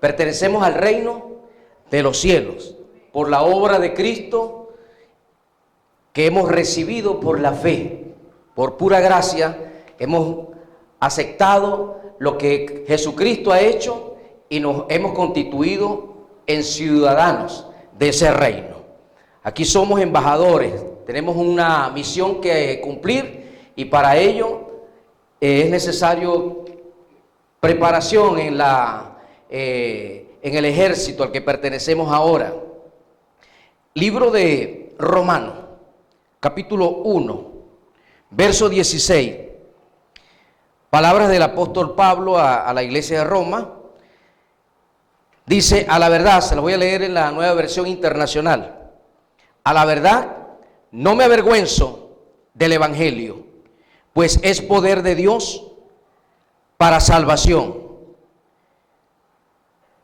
Pertenecemos al reino de los cielos por la obra de Cristo que hemos recibido por la fe. Por pura gracia hemos aceptado lo que Jesucristo ha hecho y nos hemos constituido en ciudadanos de ese reino. Aquí somos embajadores, tenemos una misión que cumplir y para ello es necesario preparación en el ejército al que pertenecemos ahora. Libro de Romanos, capítulo 1, verso 16. Palabras del apóstol Pablo a la iglesia de Roma. Dice: a la verdad, se lo voy a leer en la Nueva Versión Internacional. A la verdad, no me avergüenzo del evangelio, pues es poder de Dios para salvación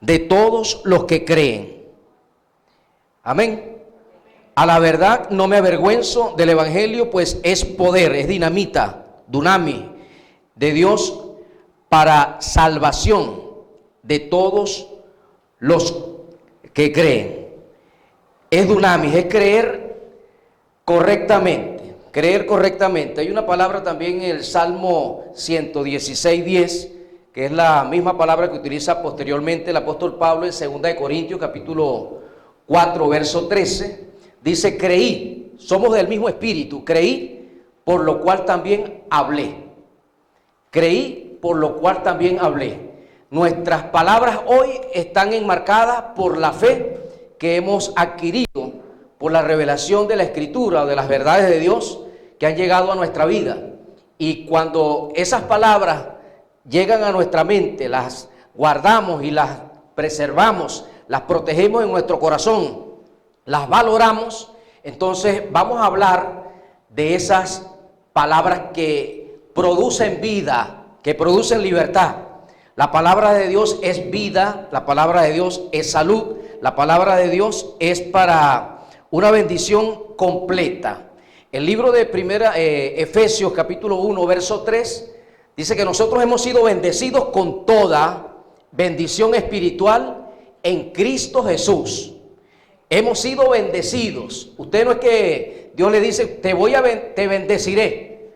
de todos los que creen. Amén. A la verdad, no me avergüenzo del evangelio, pues es poder, es dinamita, dunamis, de Dios para salvación de todos los que creen. Es dunamis, es creer correctamente, creer correctamente. Hay una palabra también en el Salmo 116:10, que es la misma palabra que utiliza posteriormente el apóstol Pablo en 2 Corintios capítulo 4, verso 13. Dice: creí, somos del mismo espíritu, creí, por lo cual también hablé. Creí, por lo cual también hablé. Nuestras palabras hoy están enmarcadas por la fe que hemos adquirido por la revelación de la Escritura o de las verdades de Dios que han llegado a nuestra vida. Y cuando esas palabras llegan a nuestra mente, las guardamos y las preservamos, las protegemos en nuestro corazón, las valoramos, entonces vamos a hablar de esas palabras que producen vida, que producen libertad. La palabra de Dios es vida, la palabra de Dios es salud, la palabra de Dios es para una bendición completa. El libro de Efesios capítulo 1, verso 3, dice que nosotros hemos sido bendecidos con toda bendición espiritual en Cristo Jesús. Hemos sido bendecidos. Usted no es que Dios le dice: te bendeciré.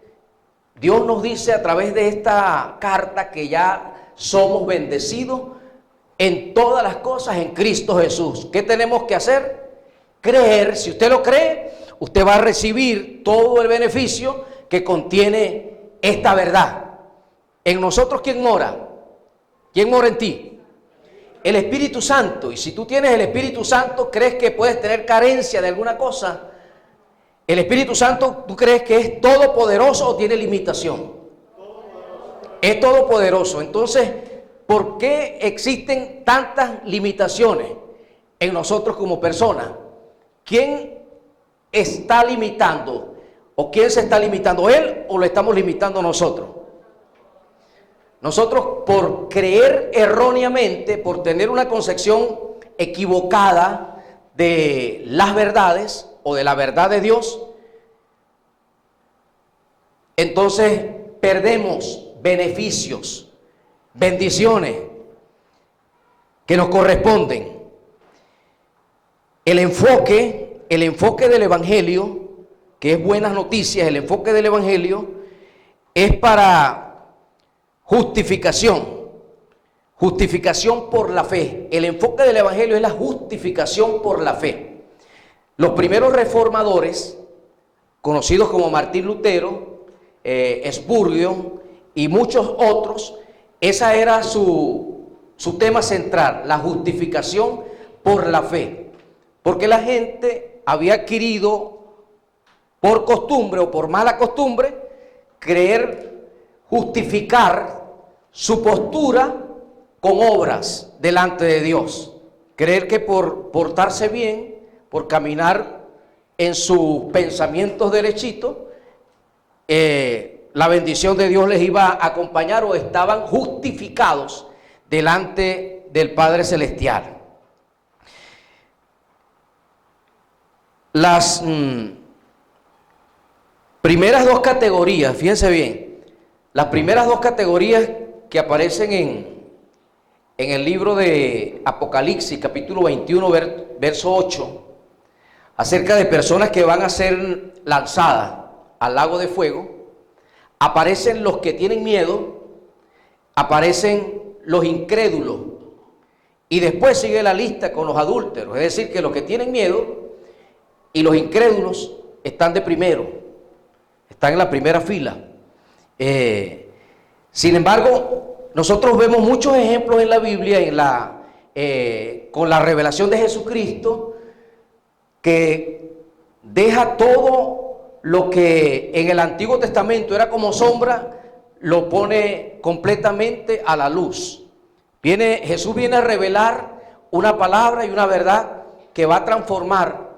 Dios nos dice a través de esta carta que ya somos bendecidos en todas las cosas en Cristo Jesús. ¿Qué tenemos que hacer? Creer. Si usted lo cree, usted va a recibir todo el beneficio que contiene esta verdad. En nosotros, ¿quién mora? ¿Quién mora en ti? El Espíritu Santo. Y si tú tienes el Espíritu Santo, ¿crees que puedes tener carencia de alguna cosa? El Espíritu Santo, ¿tú crees que es todopoderoso o tiene limitación? Es todopoderoso. Entonces, ¿por qué existen tantas limitaciones en nosotros como personas? ¿Quién está limitando? ¿O quién se está limitando? ¿Él o lo estamos limitando nosotros? Nosotros, por creer erróneamente, por tener una concepción equivocada de las verdades o de la verdad de Dios, entonces perdemos beneficios, bendiciones que nos corresponden. El enfoque del evangelio, que es buenas noticias, el enfoque del evangelio es para justificación por la fe. El enfoque del evangelio es la justificación por la fe. Los primeros reformadores, conocidos como Martín Lutero, Spurgeon y muchos otros, esa era su tema central, la justificación por la fe. Porque la gente había adquirido por costumbre o por mala costumbre creer justificar su postura con obras delante de Dios. Creer que por portarse bien, por caminar en sus pensamientos derechitos, la bendición de Dios les iba a acompañar o estaban justificados delante del Padre Celestial. Las primeras dos categorías, fíjense bien, las primeras dos categorías que aparecen en el libro de Apocalipsis, capítulo 21, verso 8, acerca de personas que van a ser lanzadas al lago de fuego. Aparecen los que tienen miedo, aparecen los incrédulos, y después sigue la lista con los adúlteros. Es decir, que los que tienen miedo y los incrédulos están de primero, están en la primera fila. Sin embargo, nosotros vemos muchos ejemplos en la Biblia, con la revelación de Jesucristo, que deja todo lo que en el Antiguo Testamento era como sombra, lo pone completamente a la luz. Jesús viene a revelar una palabra y una verdad que va a transformar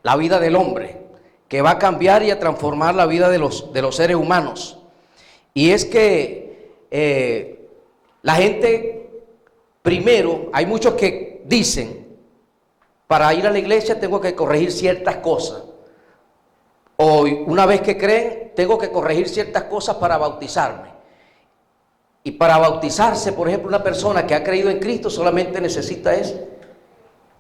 la vida del hombre, que va a cambiar y a transformar la vida de los seres humanos. Y es que la gente, primero, hay muchos que dicen, para ir a la iglesia tengo que corregir ciertas cosas. O una vez que creen, tengo que corregir ciertas cosas para bautizarme. Y para bautizarse, por ejemplo, una persona que ha creído en Cristo solamente necesita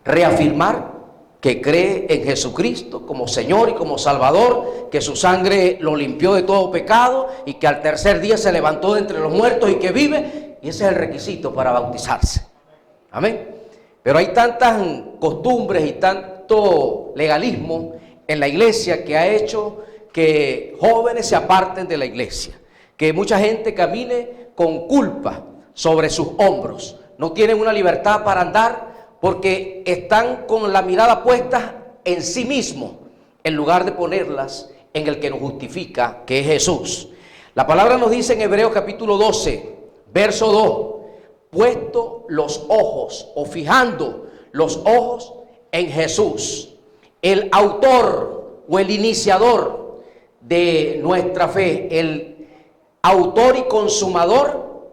reafirmar que cree en Jesucristo como Señor y como Salvador, que su sangre lo limpió de todo pecado y que al tercer día se levantó de entre los muertos y que vive. Y ese es el requisito para bautizarse. Amén. Pero hay tantas costumbres y tanto legalismo en la iglesia que ha hecho que jóvenes se aparten de la iglesia, que mucha gente camine con culpa sobre sus hombros, no tienen una libertad para andar porque están con la mirada puesta en sí mismos en lugar de ponerlas en el que nos justifica, que es Jesús. La palabra nos dice en Hebreos capítulo 12, verso 2, puesto los ojos o fijando los ojos en Jesús, el autor o el iniciador de nuestra fe, el autor y consumador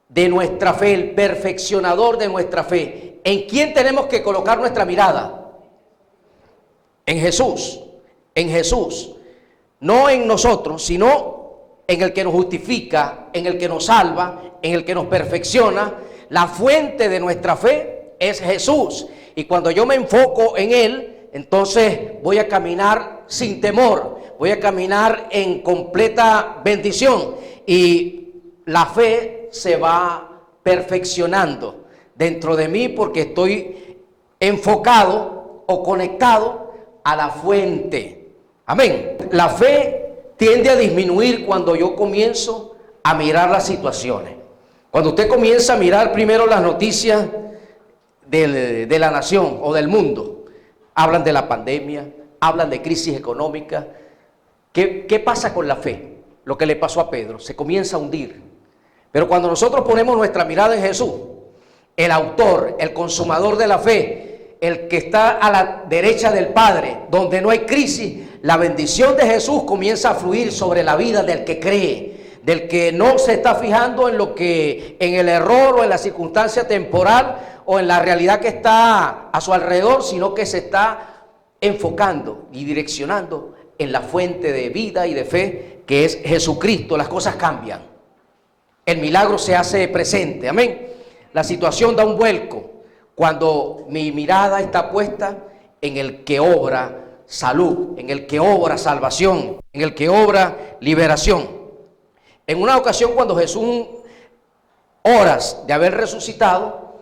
de nuestra fe, el perfeccionador de nuestra fe. ¿En quién tenemos que colocar nuestra mirada? En Jesús, en Jesús. No en nosotros, sino en el que nos justifica, en el que nos salva, en el que nos perfecciona. La fuente de nuestra fe es Jesús. Y cuando yo me enfoco en Él, entonces voy a caminar sin temor, voy a caminar en completa bendición. Y la fe se va perfeccionando dentro de mí porque estoy enfocado o conectado a la fuente. Amén. La fe tiende a disminuir cuando yo comienzo a mirar las situaciones. Cuando usted comienza a mirar primero las noticias de la nación o del mundo, hablan de la pandemia, hablan de crisis económica. ¿Qué pasa con la fe? Lo que le pasó a Pedro, se comienza a hundir. Pero cuando nosotros ponemos nuestra mirada en Jesús, el autor, el consumador de la fe, el que está a la derecha del Padre, donde no hay crisis, la bendición de Jesús comienza a fluir sobre la vida del que cree, del que no se está fijando en el error o en la circunstancia temporal o en la realidad que está a su alrededor, sino que se está enfocando y direccionando en la fuente de vida y de fe que es Jesucristo. Las cosas cambian, el milagro se hace presente, amén. La situación da un vuelco cuando mi mirada está puesta en el que obra salud, en el que obra salvación, en el que obra liberación. En una ocasión, cuando Jesús, horas de haber resucitado,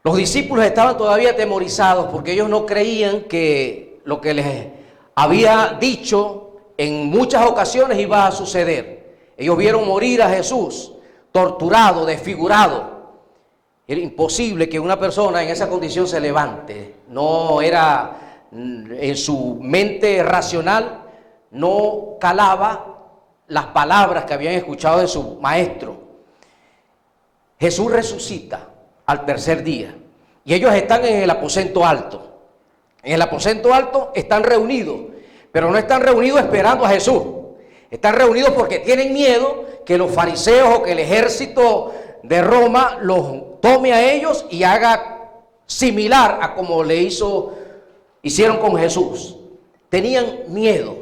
los discípulos estaban todavía atemorizados porque ellos no creían que lo que les había dicho en muchas ocasiones iba a suceder. Ellos vieron morir a Jesús torturado, desfigurado. Era imposible que una persona en esa condición se levante. No era, en su mente racional no calaba las palabras que habían escuchado de su maestro. Jesús resucita al tercer día y ellos están en el aposento alto. En el aposento alto están reunidos, pero no están reunidos esperando a Jesús. Están reunidos porque tienen miedo que los fariseos o que el ejército de Roma los tome a ellos y haga similar a como hicieron con Jesús. Tenían miedo.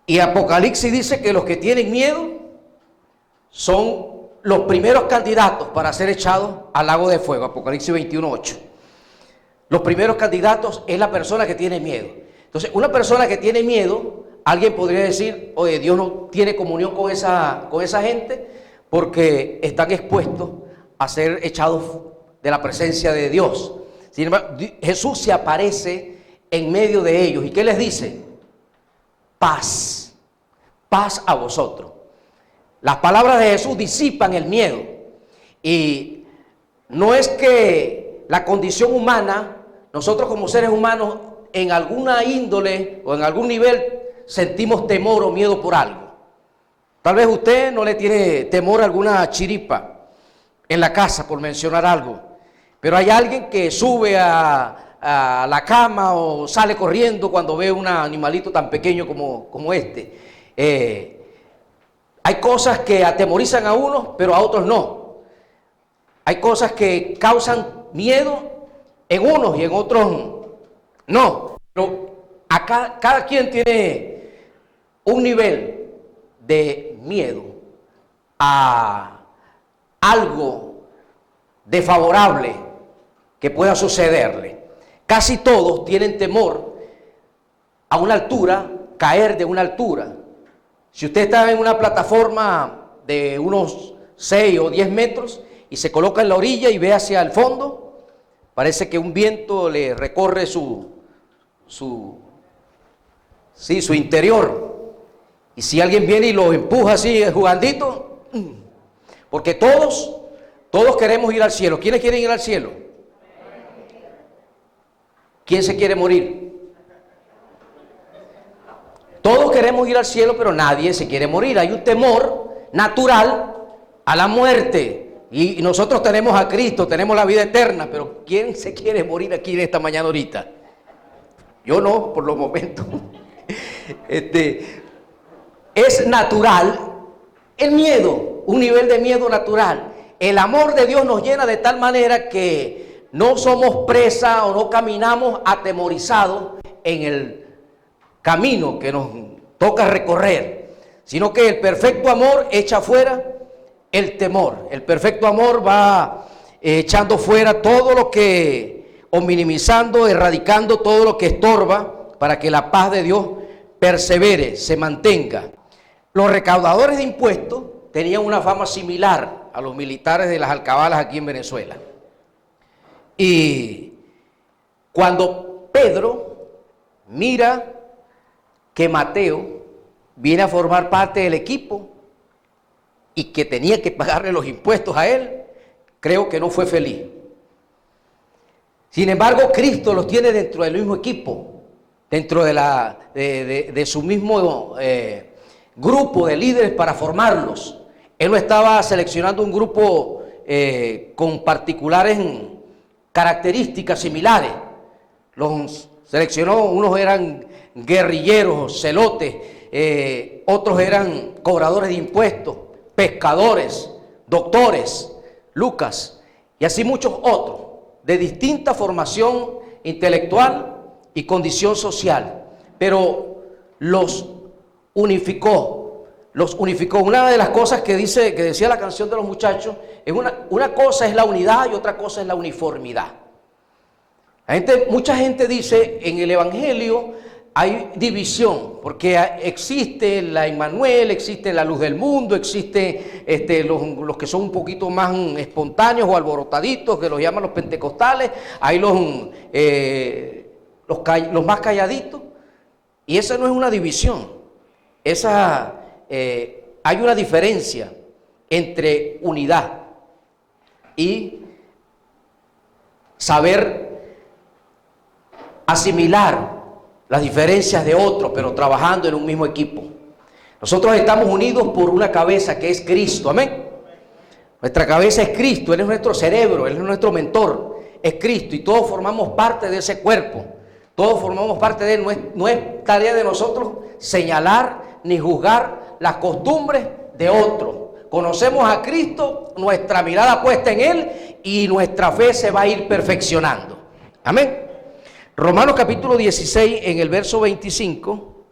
Y Apocalipsis dice que los que tienen miedo son los primeros candidatos para ser echados al lago de fuego, Apocalipsis 21:8. Los primeros candidatos es la persona que tiene miedo. Entonces, una persona que tiene miedo, alguien podría decir, oye, Dios no tiene comunión con esa gente porque están expuestos a ser echados de la presencia de Dios. Sin embargo, Jesús se aparece en medio de ellos. ¿Y qué les dice? Paz, paz a vosotros. Las palabras de Jesús disipan el miedo. Y no es que la condición humana, nosotros como seres humanos, en alguna índole o en algún nivel sentimos temor o miedo por algo. Tal vez usted no le tiene temor a alguna chiripa en la casa, por mencionar algo. Pero hay alguien que sube a la cama o sale corriendo cuando ve un animalito tan pequeño como este. Hay cosas que atemorizan a unos, pero a otros no. Hay cosas que causan miedo en unos y en otros no. Pero acá cada quien tiene un nivel de miedo a algo desfavorable que pueda sucederle. Casi todos tienen temor a una altura, caer de una altura. Si usted está en una plataforma de unos 6 o 10 metros y se coloca en la orilla y ve hacia el fondo, parece que un viento le recorre su interior. Y si alguien viene y lo empuja así, jugandito, porque todos queremos ir al cielo. ¿Quiénes quieren ir al cielo? ¿Quién se quiere morir? Todos queremos ir al cielo, pero nadie se quiere morir. Hay un temor natural a la muerte. Y nosotros tenemos a Cristo, tenemos la vida eterna, pero ¿quién se quiere morir aquí en esta mañana ahorita? Yo no, por los momentos. Es natural el miedo, un nivel de miedo natural. El amor de Dios nos llena de tal manera que no somos presa o no caminamos atemorizados en el camino que nos toca recorrer, sino que el perfecto amor echa fuera el temor. El perfecto amor va echando fuera todo lo que, o minimizando, erradicando todo lo que estorba para que la paz de Dios persevere, se mantenga. Los recaudadores de impuestos tenían una fama similar a los militares de las alcabalas aquí en Venezuela. Y cuando Pedro mira que Mateo viene a formar parte del equipo y que tenía que pagarle los impuestos a él, creo que no fue feliz. Sin embargo, Cristo los tiene dentro del mismo equipo, dentro de su mismo grupo de líderes para formarlos. Él no estaba seleccionando un grupo con particulares características similares. Los seleccionó, unos eran guerrilleros, celotes, otros eran cobradores de impuestos, pescadores, doctores, Lucas, y así muchos otros, de distinta formación intelectual y condición social, pero los unificó. Una de las cosas que decía la canción de los muchachos, es una cosa es la unidad y otra cosa es la uniformidad. Mucha gente dice, en el Evangelio hay división, porque existe la Emmanuel, existe la luz del mundo, existe los que son un poquito más espontáneos o alborotaditos, que los llaman los pentecostales, hay los más calladitos, y esa no es una división, hay una diferencia entre unidad y saber asimilar las diferencias de otros, pero trabajando en un mismo equipo. Nosotros estamos unidos por una cabeza que es Cristo, amén. Nuestra cabeza es Cristo, Él es nuestro cerebro, Él es nuestro mentor, es Cristo, y todos formamos parte de ese cuerpo, todos formamos parte de Él. No es tarea de nosotros señalar ni juzgar las costumbres de otros. Conocemos a Cristo, nuestra mirada puesta en Él, y nuestra fe se va a ir perfeccionando, amén. Romanos capítulo 16, en el verso 25,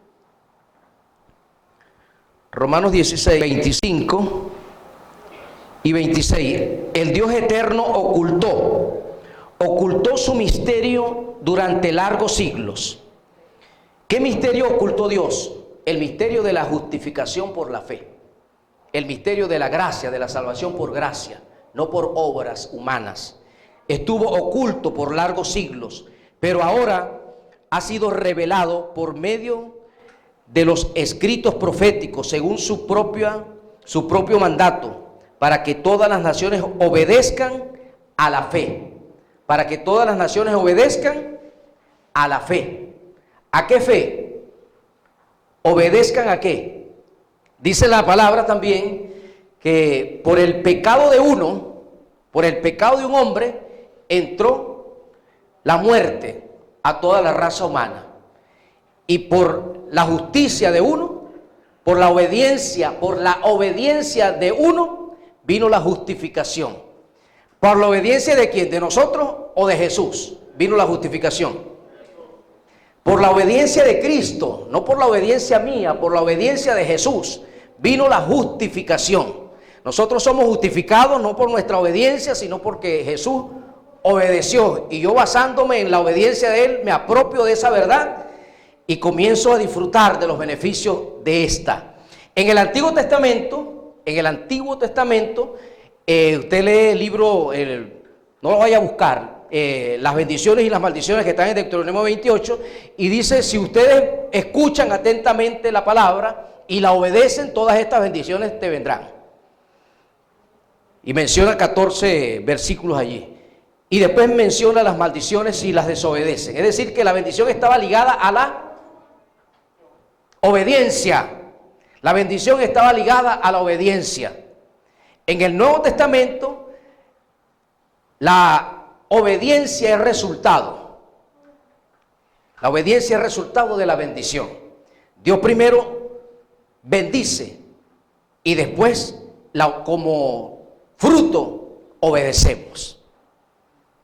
Romanos 16, 25, y 26. El Dios eterno ocultó su misterio durante largos siglos. ¿Qué misterio ocultó Dios? El misterio de la justificación por la fe. El misterio de la gracia, de la salvación por gracia, no por obras humanas. Estuvo oculto por largos siglos, pero ahora ha sido revelado por medio de los escritos proféticos, según su propio mandato, para que todas las naciones obedezcan a la fe. Para que todas las naciones obedezcan a la fe. ¿A qué fe? ¿Obedezcan a qué? Dice la palabra también que por el pecado de uno, por el pecado de un hombre, entró la muerte a toda la raza humana. Y por la justicia de uno, por la obediencia de uno, vino la justificación. ¿Por la obediencia de quién? ¿De nosotros o de Jesús? Vino la justificación. Por la obediencia de Cristo, no por la obediencia mía, por la obediencia de Jesús, vino la justificación. Nosotros somos justificados no por nuestra obediencia, sino porque Jesús obedeció. Y yo, basándome en la obediencia de Él, me apropio de esa verdad y comienzo a disfrutar de los beneficios de esta. En el Antiguo Testamento, usted lee el libro, no lo vaya a buscar, las bendiciones y las maldiciones que están en Deuteronomio 28, y dice: si ustedes escuchan atentamente la palabra y la obedecen, todas estas bendiciones te vendrán. Y menciona 14 versículos allí. Y después menciona las maldiciones si las desobedecen. Es decir, que la bendición estaba ligada a la obediencia. La bendición estaba ligada a la obediencia. En el Nuevo Testamento, la obediencia es resultado. La obediencia es resultado de la bendición. Dios primero bendice y después, como fruto, obedecemos.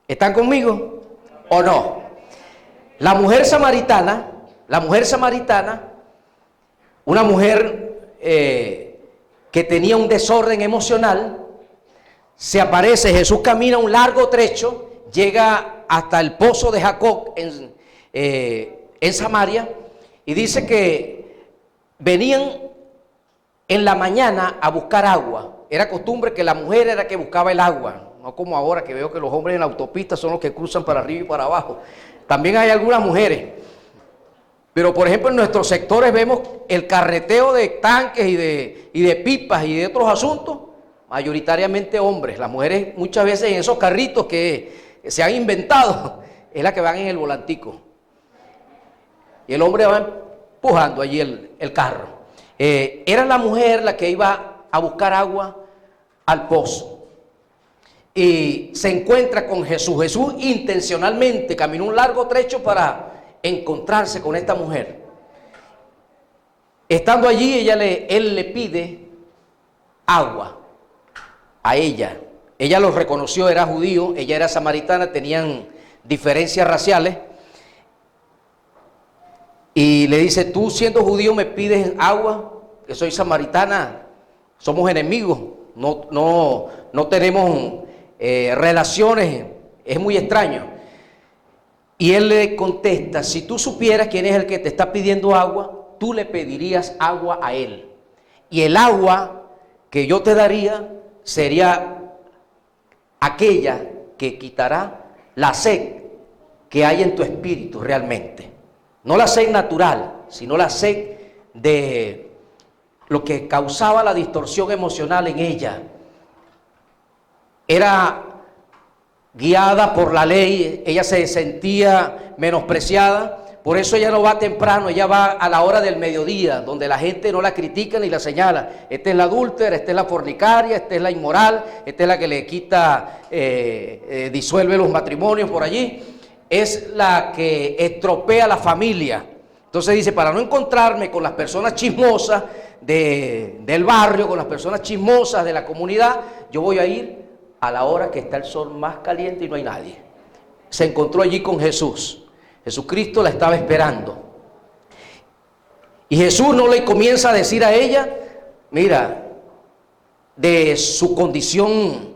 ¿Están conmigo o no? La mujer samaritana, una mujer que tenía un desorden emocional, se aparece, Jesús camina un largo trecho, llega hasta el pozo de Jacob en Samaria, y dice que venían en la mañana a buscar agua. Era costumbre que la mujer era que buscaba el agua, no como ahora que veo que los hombres en la autopista son los que cruzan para arriba y para abajo. También hay algunas mujeres, pero por ejemplo en nuestros sectores vemos el carreteo de tanques y de pipas y de otros asuntos, mayoritariamente hombres. Las mujeres muchas veces en esos carritos que se han inventado, es la que van en el volantico. Y el hombre va empujando allí el carro. Era la mujer la que iba a buscar agua al pozo. Y se encuentra con Jesús. Jesús intencionalmente caminó un largo trecho para encontrarse con esta mujer. Estando allí, él le pide agua a ella. Ella lo reconoció, era judío, ella era samaritana, tenían diferencias raciales. Y le dice: tú siendo judío me pides agua, que soy samaritana, somos enemigos, no tenemos relaciones, es muy extraño. Y él le contesta: si tú supieras quién es el que te está pidiendo agua, tú le pedirías agua a él. Y el agua que yo te daría sería aquella que quitará la sed que hay en tu espíritu realmente. No la sed natural, sino la sed de lo que causaba la distorsión emocional en ella. Era guiada por la ley, ella se sentía menospreciada, por eso ella no va temprano, ella va a la hora del mediodía, donde la gente no la critica ni la señala. Esta es la adúltera, esta es la fornicaria, esta es la inmoral, esta es la que le quita, disuelve los matrimonios por allí, es la que estropea la familia. Entonces dice: para no encontrarme con las personas chismosas del barrio, con las personas chismosas de la comunidad, yo voy a ir a la hora que está el sol más caliente y no hay nadie. Se encontró allí con Jesús. Jesucristo la estaba esperando. Y Jesús no le comienza a decir a ella: mira, de su condición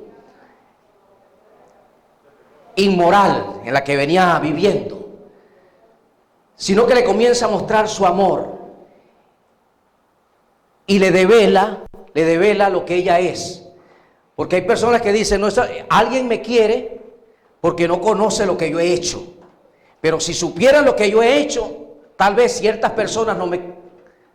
inmoral en la que venía viviendo, sino que le comienza a mostrar su amor y le devela lo que ella es. Porque hay personas que dicen, no, alguien me quiere porque no conoce lo que yo he hecho, pero si supieran lo que yo he hecho, tal vez ciertas personas no me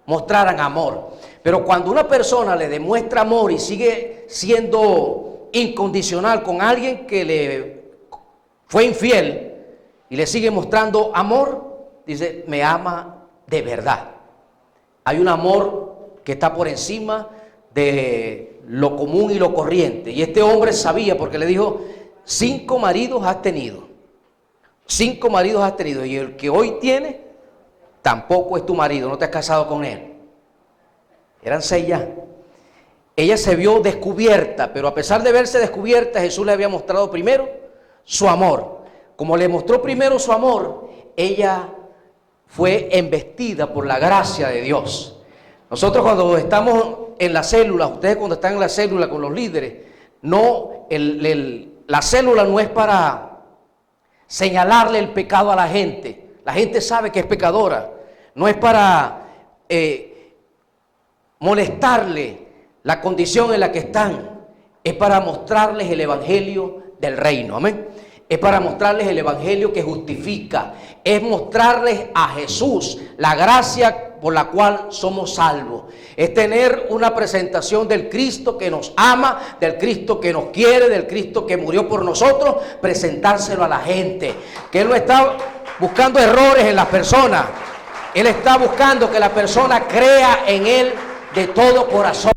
mostraran amor. Pero cuando una persona le demuestra amor y sigue siendo incondicional con alguien que le fue infiel y le sigue mostrando amor, dice, me ama de verdad. Hay un amor que está por encima de lo común y lo corriente. Y este hombre sabía, porque le dijo, 5 maridos has tenido. 5 maridos has tenido. Y el que hoy tiene, tampoco es tu marido, no te has casado con él. Eran 6 ya. Ella se vio descubierta, pero a pesar de verse descubierta, Jesús le había mostrado primero su amor. Como le mostró primero su amor, ella fue embestida por la gracia de Dios. Nosotros cuando estamos en la célula, ustedes cuando están en la célula con los líderes, no, la célula no es para señalarle el pecado a la gente. La gente sabe que es pecadora. No es para molestarle la condición en la que están. Es para mostrarles el evangelio del reino. Amén. Es para mostrarles el evangelio que justifica. Es mostrarles a Jesús, la gracia por la cual somos salvos. Es tener una presentación del Cristo que nos ama, del Cristo que nos quiere, del Cristo que murió por nosotros, presentárselo a la gente. Que Él no está buscando errores en las personas. Él está buscando que la persona crea en Él de todo corazón,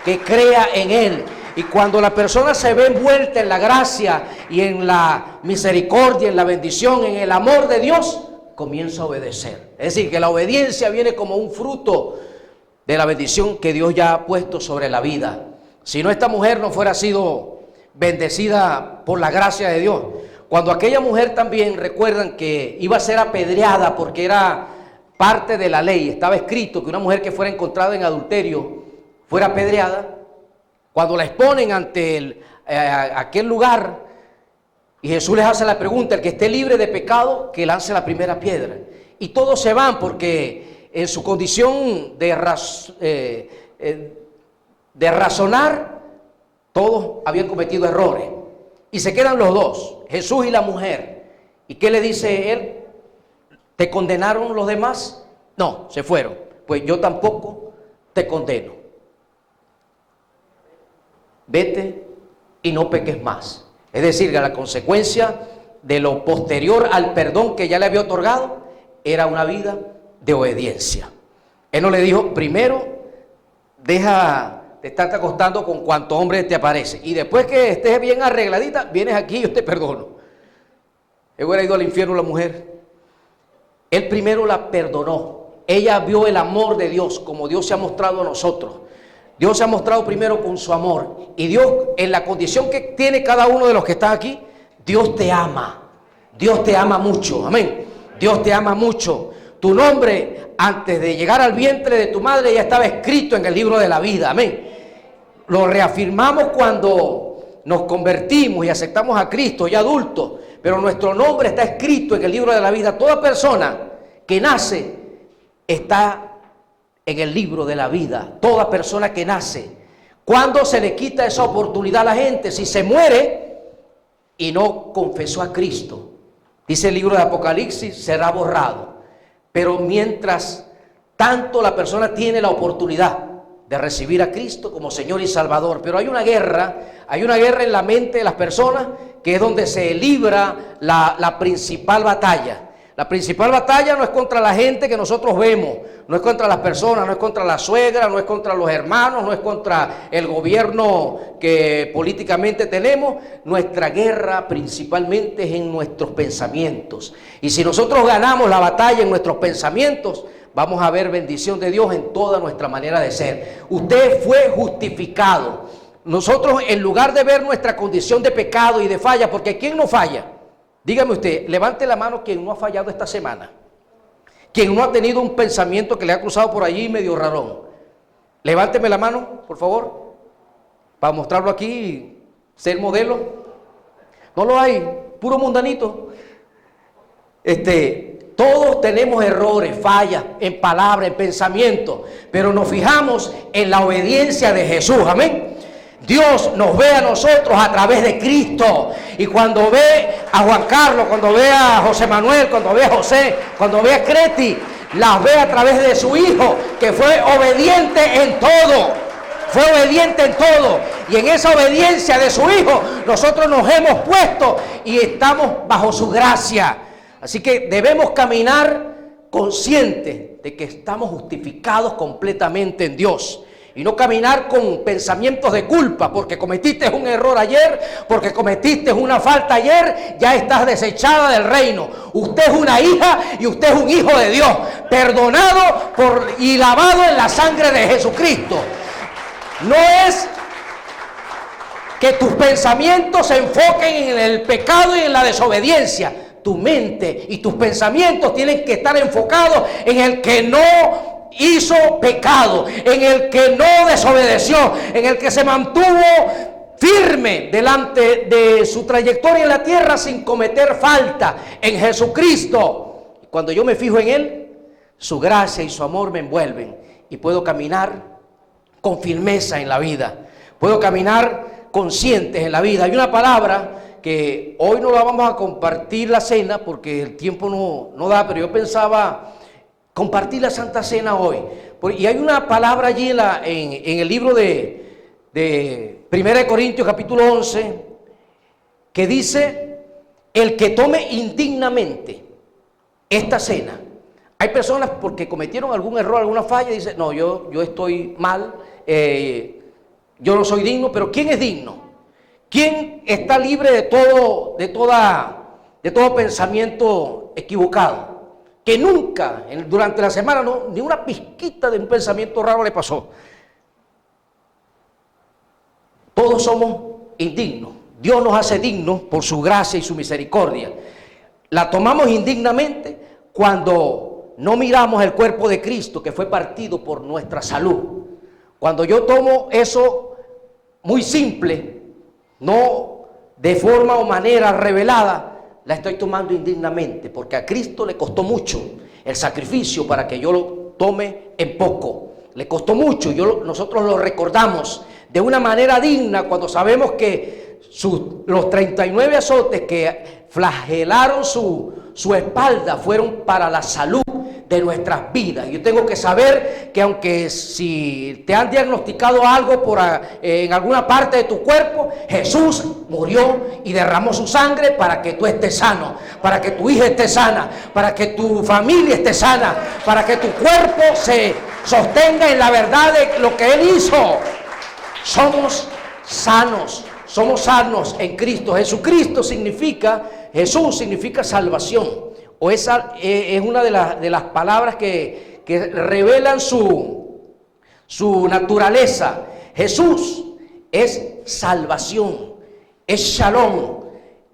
que crea en Él. Y cuando la persona se ve envuelta en la gracia y en la misericordia, en la bendición, en el amor de Dios, comienza a obedecer. Es decir, que la obediencia viene como un fruto de la bendición que Dios ya ha puesto sobre la vida. Si no, esta mujer no fuera sido bendecida por la gracia de Dios. Cuando aquella mujer también, recuerdan que iba a ser apedreada porque era parte de la ley, estaba escrito que una mujer que fuera encontrada en adulterio fuera apedreada. Cuando la exponen ante aquel lugar y Jesús les hace la pregunta, el que esté libre de pecado, que lance la primera piedra. Y todos se van porque en su condición de razonar, todos habían cometido errores. Y se quedan los dos, Jesús y la mujer. ¿Y qué le dice él? ¿Te condenaron los demás? No, se fueron. Pues yo tampoco te condeno. Vete y no peques más. Es decir, que la consecuencia de lo posterior al perdón que ya le había otorgado era una vida de obediencia. Él no le dijo, primero deja de estarte acostando con cuanto hombre te aparece y después que estés bien arregladita, vienes aquí y yo te perdono. Él hubiera ido al infierno la mujer. Él primero la perdonó. Ella vio el amor de Dios como Dios se ha mostrado a nosotros. Dios se ha mostrado primero con su amor. Y Dios, en la condición que tiene cada uno de los que están aquí, Dios te ama. Dios te ama mucho. Amén. Dios te ama mucho. Tu nombre, antes de llegar al vientre de tu madre, ya estaba escrito en el libro de la vida. Amén. Lo reafirmamos cuando nos convertimos y aceptamos a Cristo ya adultos. Pero nuestro nombre está escrito en el libro de la vida. Toda persona que nace está en el libro de la vida. Toda persona que nace. ¿Cuándo se le quita esa oportunidad a la gente? Si se muere y no confesó a Cristo. Dice el libro de Apocalipsis, será borrado. Pero mientras tanto la persona tiene la oportunidad de recibir a Cristo como Señor y Salvador. Pero hay una guerra en la mente de las personas que es donde se libra la principal batalla. La principal batalla no es contra la gente que nosotros vemos, no es contra las personas, no es contra la suegra, no es contra los hermanos, no es contra el gobierno que políticamente tenemos. Nuestra guerra principalmente es en nuestros pensamientos. Y si nosotros ganamos la batalla en nuestros pensamientos, vamos a ver bendición de Dios en toda nuestra manera de ser. Usted fue justificado. Nosotros, en lugar de ver nuestra condición de pecado y de falla, porque ¿quién no falla? Dígame usted, levante la mano quien no ha fallado esta semana. Quien no ha tenido un pensamiento que le ha cruzado por allí medio rarón. Levánteme la mano, por favor. para mostrarlo aquí, ser modelo. No lo hay, puro mundanito. Todos tenemos errores, fallas en palabra, en pensamiento, pero nos fijamos en la obediencia de Jesús, amén. Dios nos ve a nosotros a través de Cristo, y cuando ve a Juan Carlos, cuando ve a José Manuel, cuando ve a José, cuando ve a Creti, las ve a través de su Hijo, que fue obediente en todo. Fue obediente en todo, y en esa obediencia de su Hijo nosotros nos hemos puesto y estamos bajo su gracia. Así que debemos caminar conscientes de que estamos justificados completamente en Dios, y no caminar con pensamientos de culpa porque cometiste un error ayer, porque cometiste una falta ayer, ya estás desechada del reino. Usted es una hija y usted es un hijo de Dios, perdonado y lavado en la sangre de Jesucristo. No es que tus pensamientos se enfoquen en el pecado y en la desobediencia. Tu mente y tus pensamientos tienen que estar enfocados en el que no hizo pecado, en el que no desobedeció, en el que se mantuvo firme delante de su trayectoria en la tierra sin cometer falta, en Jesucristo. Cuando yo me fijo en Él, su gracia y su amor me envuelven y puedo caminar con firmeza en la vida, puedo caminar conscientes en la vida. Hay una palabra que hoy no la vamos a compartir la cena porque el tiempo no da, pero yo pensaba compartir la Santa Cena hoy. Y hay una palabra allí en el libro de 1 Corintios capítulo 11 que dice: el que tome indignamente esta cena. Hay personas porque cometieron algún error, alguna falla, y dicen: no, yo estoy mal, yo no soy digno. Pero ¿quién es digno? ¿Quién está libre de todo pensamiento equivocado? Que nunca durante la semana ni una pizquita de un pensamiento raro le pasó. Todos somos indignos. Dios nos hace dignos por su gracia y su misericordia. La tomamos indignamente cuando no miramos el cuerpo de Cristo, que fue partido por nuestra salud. Cuando yo tomo eso muy simple, no de forma o manera revelada, la estoy tomando indignamente, porque a Cristo le costó mucho el sacrificio para que yo lo tome en poco. Le costó mucho, nosotros lo recordamos de una manera digna cuando sabemos que los 39 azotes que flagelaron su espalda fueron para la salud de nuestras vidas. Yo tengo que saber que aunque si te han diagnosticado algo en alguna parte de tu cuerpo, Jesús murió y derramó su sangre para que tú estés sano, para que tu hija esté sana, para que tu familia esté sana, para que tu cuerpo se sostenga en la verdad de lo que Él hizo. Somos sanos en Cristo. Jesús significa salvación. O esa es una de las palabras que revelan su naturaleza. Jesús es salvación, es shalom,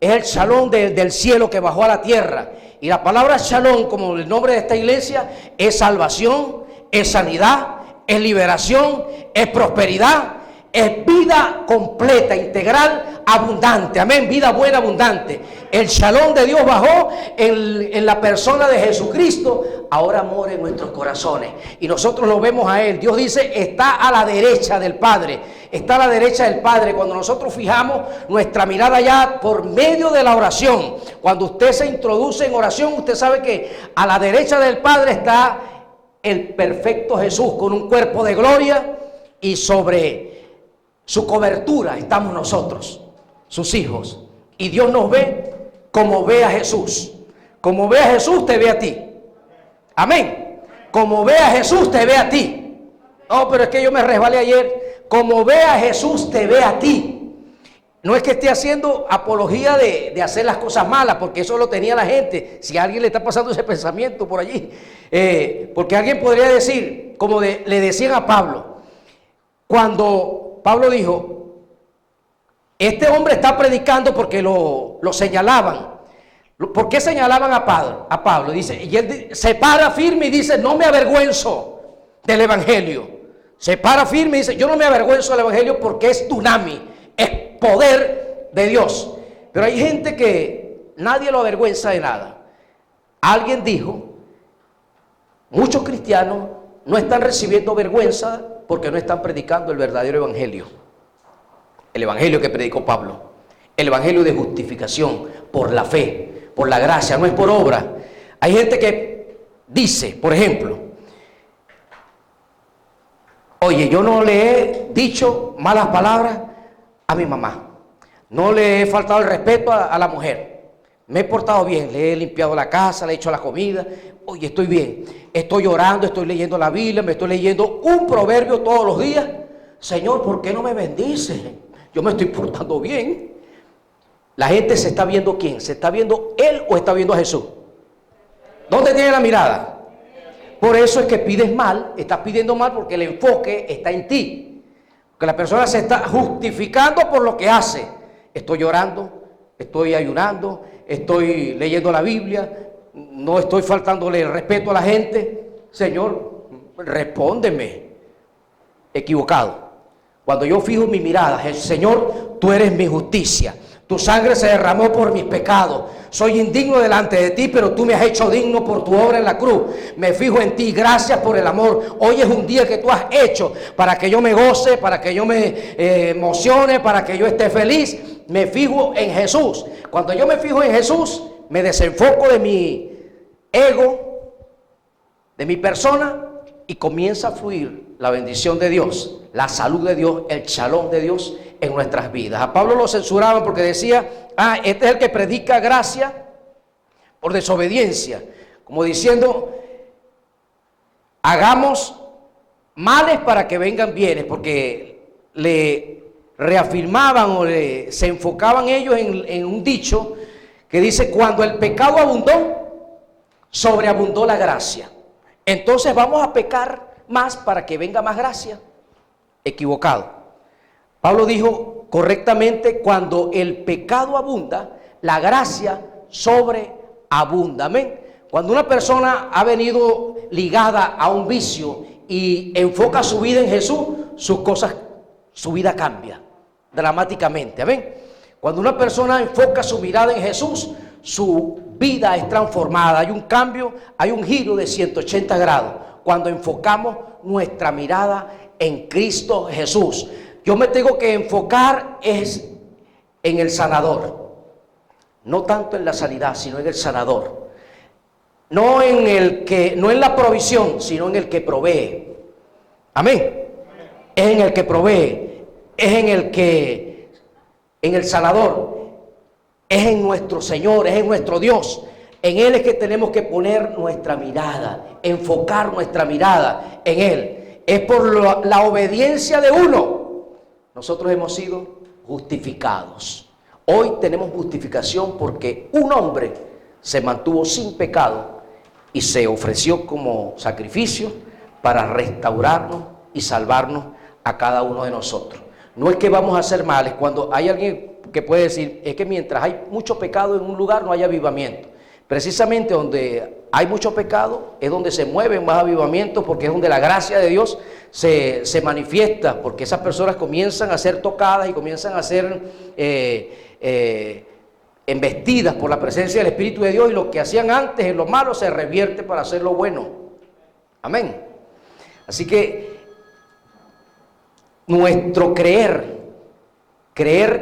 es el shalom del cielo que bajó a la tierra. Y la palabra shalom, como el nombre de esta iglesia, es salvación, es sanidad, es liberación, es prosperidad, es vida completa, integral, abundante. Amén, vida buena, abundante. El shalom de Dios bajó en la persona de Jesucristo, ahora mora en nuestros corazones. Y nosotros lo vemos a Él. Dios dice: está a la derecha del Padre. Está a la derecha del Padre. Cuando nosotros fijamos nuestra mirada ya por medio de la oración, cuando usted se introduce en oración, usted sabe que a la derecha del Padre está el perfecto Jesús con un cuerpo de gloria, y sobre su cobertura estamos nosotros, sus hijos. Y Dios nos ve como ve a Jesús. Como ve a Jesús, te ve a ti. Amén. Como ve a Jesús, te ve a ti. No, pero es que yo me resbalé ayer. Como ve a Jesús, te ve a ti. No es que esté haciendo apología de hacer las cosas malas, porque eso lo tenía la gente. Si a alguien le está pasando ese pensamiento por allí, porque alguien podría decir, como le decían a Pablo, cuando Pablo dijo: este hombre está predicando porque lo señalaban. ¿Por qué señalaban a Pablo? Dice, y él se para firme y dice: no me avergüenzo del evangelio, Se para firme y dice, yo no me avergüenzo del evangelio porque es dunami, es poder de Dios. Pero hay gente que nadie lo avergüenza de nada. Alguien dijo, muchos cristianos no están recibiendo vergüenza porque no están predicando el verdadero evangelio. El evangelio que predicó Pablo. El evangelio de justificación por la fe, por la gracia, no es por obra. Hay gente que dice, por ejemplo, oye, yo no le he dicho malas palabras a mi mamá. No le he faltado el respeto a la mujer. Me he portado bien, le he limpiado la casa, le he hecho la comida. Oye, estoy bien. Estoy orando, estoy leyendo la Biblia, me estoy leyendo un proverbio todos los días. Señor, ¿por qué no me bendice? Yo me estoy portando bien. La gente se está viendo ¿quién? ¿Se está viendo él o está viendo a Jesús? ¿Dónde tiene la mirada? Por eso es que pides mal, estás pidiendo mal porque el enfoque está en ti. Porque la persona se está justificando por lo que hace. Estoy llorando, estoy ayunando, estoy leyendo la Biblia, no estoy faltándole el respeto a la gente. Señor, respóndeme. Equivocado. Cuando yo fijo mi mirada, Señor, tú eres mi justicia. Tu sangre se derramó por mis pecados. Soy indigno delante de ti, pero tú me has hecho digno por tu obra en la cruz. Me fijo en ti. Gracias por el amor. Hoy es un día que tú has hecho para que yo me goce, para que yo me emocione, para que yo esté feliz. Me fijo en Jesús. Cuando yo me fijo en Jesús, me desenfoco de mi ego, de mi persona, y comienza a fluir la bendición de Dios, la salud de Dios, el shalom de Dios en nuestras vidas. A Pablo lo censuraban porque decía, este es el que predica gracia por desobediencia, como diciendo, hagamos males para que vengan bienes, porque le reafirmaban o se enfocaban ellos en un dicho que dice, cuando el pecado abundó, sobreabundó la gracia. Entonces vamos a pecar más para que venga más gracia. Equivocado. Pablo dijo correctamente, cuando el pecado abunda, la gracia sobreabunda. Amén. Cuando una persona ha venido ligada a un vicio y enfoca su vida en Jesús, su vida cambia dramáticamente. Amén. Cuando una persona enfoca su mirada en Jesús, su vida es transformada. Hay un cambio, hay un giro de 180 grados. Cuando enfocamos nuestra mirada en Cristo Jesús. Yo me tengo que enfocar es en el sanador. No tanto en la sanidad, sino en el sanador. No en la provisión, sino en el que provee. Amén. Es en el que provee. Es en el sanador. Es en nuestro Señor, es en nuestro Dios. En Él es que tenemos que poner nuestra mirada, enfocar nuestra mirada en Él. Es por la obediencia de uno. Nosotros hemos sido justificados. Hoy tenemos justificación porque un hombre se mantuvo sin pecado y se ofreció como sacrificio para restaurarnos y salvarnos a cada uno de nosotros. No es que vamos a hacer males. Cuando hay alguien que puede decir, es que mientras hay mucho pecado en un lugar no hay avivamiento. Precisamente donde hay mucho pecado es donde se mueven más avivamientos, porque es donde la gracia de Dios se manifiesta, porque esas personas comienzan a ser tocadas y comienzan a ser embestidas por la presencia del Espíritu de Dios, y lo que hacían antes en lo malo se revierte para hacer lo bueno. Amén. Así que nuestro creer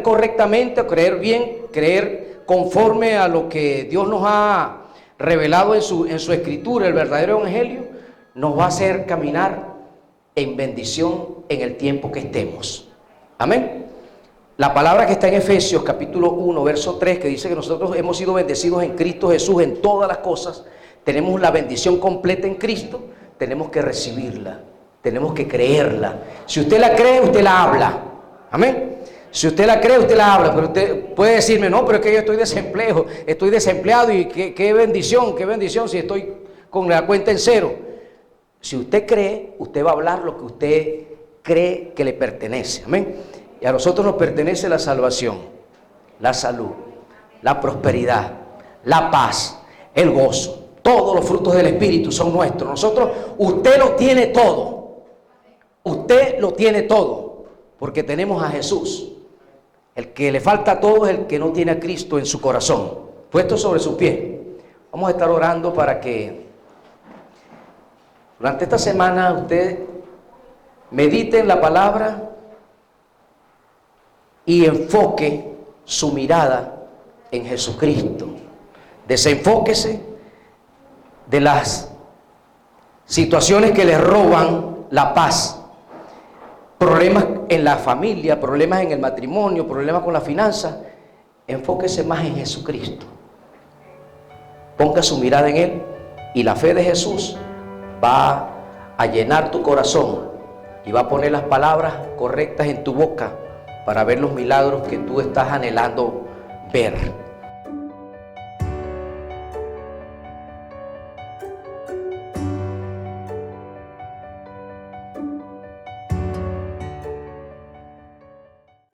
correctamente o creer bien, creer conforme a lo que Dios nos ha revelado en su escritura, el verdadero evangelio, nos va a hacer caminar en bendición en el tiempo que estemos. Amén. La palabra que está en Efesios capítulo 1 verso 3, que dice que nosotros hemos sido bendecidos en Cristo Jesús en todas las cosas, tenemos la bendición completa en Cristo, tenemos que recibirla, tenemos que creerla. Si usted la cree, usted la habla. Amén. Si usted la cree, usted la habla. Pero usted puede decirme, no, pero es que yo estoy desempleado y qué bendición si estoy con la cuenta en cero. Si usted cree, usted va a hablar lo que usted cree que le pertenece. Amén. Y a nosotros nos pertenece la salvación, la salud, la prosperidad, la paz, el gozo. Todos los frutos del Espíritu son nuestros. Usted lo tiene todo. Usted lo tiene todo, porque tenemos a Jesús. El que le falta todo es el que no tiene a Cristo en su corazón, puesto sobre sus pies. Vamos a estar orando para que durante esta semana usted medite en la palabra y enfoque su mirada en Jesucristo. Desenfóquese de las situaciones que le roban la paz. Problemas en la familia, problemas en el matrimonio, problemas con la finanza. Enfóquese más en Jesucristo. Ponga su mirada en Él y la fe de Jesús va a llenar tu corazón y va a poner las palabras correctas en tu boca para ver los milagros que tú estás anhelando ver.